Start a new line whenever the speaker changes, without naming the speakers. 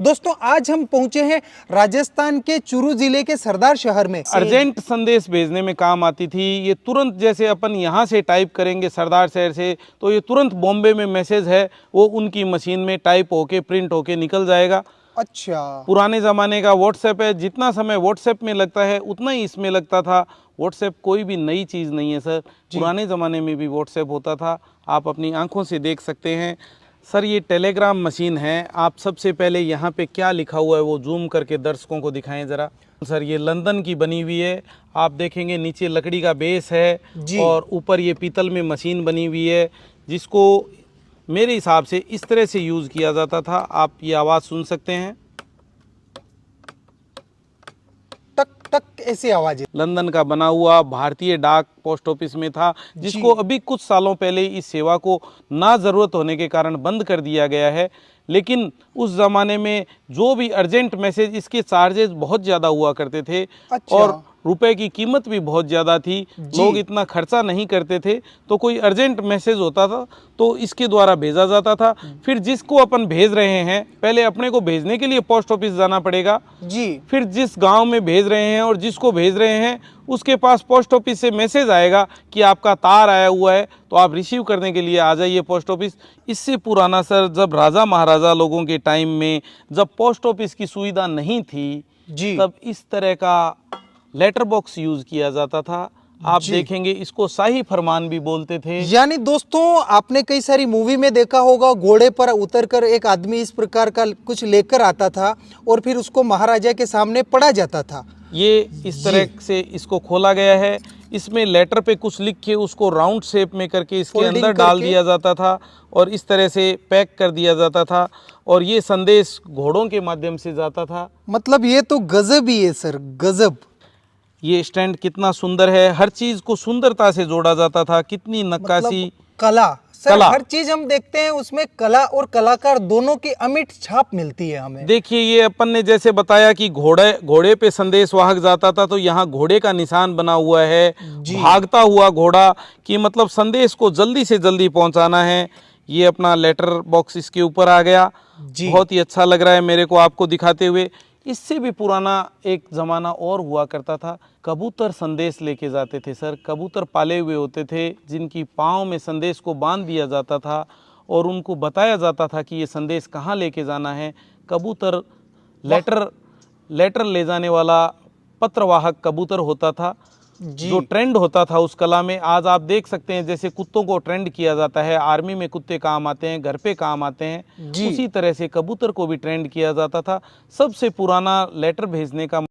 दोस्तों आज हम पहुंचे हैं राजस्थान के चूरू जिले के सरदार शहर में।
अर्जेंट संदेश भेजने में काम आती थी ये। तुरंत जैसे अपन यहाँ से टाइप करेंगे सरदार शहर से, तो ये तुरंत बॉम्बे में मैसेज है वो उनकी मशीन में टाइप होके प्रिंट होके निकल जाएगा।
अच्छा,
पुराने ज़माने का व्हाट्सएप है, जितना समय व्हाट्सएप में लगता है उतना ही इसमें लगता था। व्हाट्सएप कोई भी नई चीज़ नहीं है सर, पुराने ज़माने में भी व्हाट्सएप होता था, आप अपनी आंखों से देख सकते हैं। सर ये टेलीग्राम मशीन है। आप सबसे पहले यहाँ पे क्या लिखा हुआ है वो जूम करके दर्शकों को दिखाएं ज़रा। सर ये लंदन की बनी हुई है, आप देखेंगे नीचे लकड़ी का बेस है और ऊपर ये पीतल में मशीन बनी हुई है, जिसको मेरे हिसाब से इस तरह से यूज़ किया जाता था। आप ये आवाज़ सुन सकते हैं,
टक टक ऐसी आवाज है।
लंदन का बना हुआ भारतीय डाक पोस्ट ऑफिस में था, जिसको अभी कुछ सालों पहले इस सेवा को ना ज़रूरत होने के कारण बंद कर दिया गया है। लेकिन उस ज़माने में जो भी अर्जेंट मैसेज, इसके चार्जेस बहुत ज़्यादा हुआ करते थे।
अच्छा।
और रुपए की कीमत भी बहुत ज़्यादा थी, लोग इतना खर्चा नहीं करते थे। तो कोई अर्जेंट मैसेज होता था तो इसके द्वारा भेजा जाता था। फिर जिसको अपन भेज रहे हैं, पहले अपने को भेजने के लिए पोस्ट ऑफिस जाना पड़ेगा
जी,
फिर जिस गांव में भेज रहे हैं और जिसको भेज रहे हैं उसके पास पोस्ट ऑफिस से मैसेज आएगा कि आपका तार आया हुआ है, तो आप रिसीव करने के लिए आ जाइए पोस्ट ऑफिस। इससे पुराना सर, जब राजा महाराजा लोगों के टाइम में जब पोस्ट ऑफिस की सुविधा नहीं थी
जी,
तब इस तरह का लेटर बॉक्स यूज किया जाता था। आप देखेंगे इसको शाही फरमान भी बोलते थे।
यानी दोस्तों आपने कई सारी मूवी में देखा होगा, घोड़े पर उतरकर एक आदमी इस प्रकार का कुछ लेकर आता था और फिर उसको महाराजा के सामने पढ़ा जाता था।
ये इस तरह से इसको खोला गया है, इसमें लेटर पे कुछ लिख के उसको राउंड शेप में करके इसके अंदर डाल दिया जाता था और इस तरह से पैक कर दिया जाता था और ये संदेश घोड़ों के माध्यम से जाता था।
मतलब ये तो गजब ही है सर, गजब।
ये स्टैंड कितना सुंदर है, हर चीज को सुंदरता से जोड़ा जाता था, कितनी नक्काशी,
कला सर,
कला।
हर चीज हम देखते हैं उसमें कला और कलाकार दोनों की अमिट छाप मिलती है हमें।
देखिए ये अपन ने जैसे बताया कि घोड़े पे संदेश वाहक जाता था, तो यहाँ घोड़े का निशान बना हुआ है, भागता हुआ घोड़ा, कि मतलब संदेश को जल्दी से जल्दी पहुंचाना है। ये अपना लेटर बॉक्स इसके ऊपर आ गया, बहुत ही अच्छा लग रहा है मेरे को आपको दिखाते हुए। इससे भी पुराना एक ज़माना और हुआ करता था, कबूतर संदेश लेके जाते थे सर। कबूतर पाले हुए होते थे जिनकी पाँव में संदेश को बांध दिया जाता था और उनको बताया जाता था कि ये संदेश कहाँ लेके जाना है। कबूतर लेटर ले जाने वाला पत्रवाहक कबूतर होता था, जो ट्रेंड होता था उस कला में। आज आप देख सकते हैं जैसे कुत्तों को ट्रेंड किया जाता है, आर्मी में कुत्ते काम आते हैं, घर पे काम आते हैं, उसी तरह से कबूतर को भी ट्रेंड किया जाता था। सबसे पुराना लेटर भेजने का